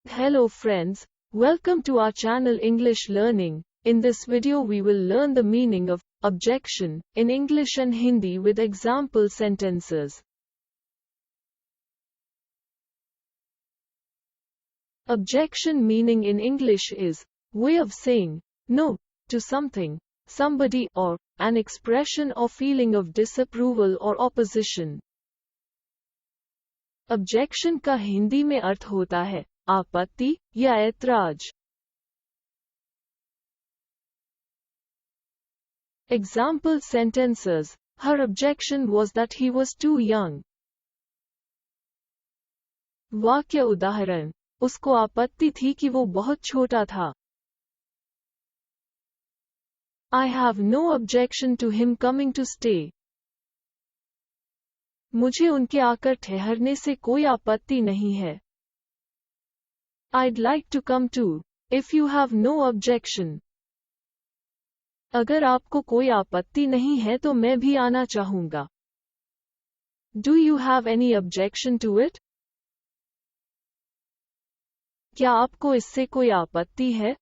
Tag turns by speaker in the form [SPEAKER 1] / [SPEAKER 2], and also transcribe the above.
[SPEAKER 1] Hello friends, welcome to our channel English Learning. In this video we will learn the meaning of objection in English and Hindi with example sentences. Objection meaning in English is way of saying no to something, somebody or an expression or feeling of disapproval or opposition. Objection का हिंदी में अर्थ होता है आपत्ति या ऐतराज. Example sentences. Her objection was that he was too young. वाक्य उदाहरण. उसको आपत्ति थी कि वो बहुत छोटा था. I have no objection to him coming to stay. मुझे उनके आकर ठहरने से कोई आपत्ति नहीं है. I'd like to come too, if you have no objection. अगर आपको कोई आपत्ति नहीं है तो मैं भी आना चाहूँगा. Do you have any objection to it? क्या आपको इससे कोई आपत्ति है?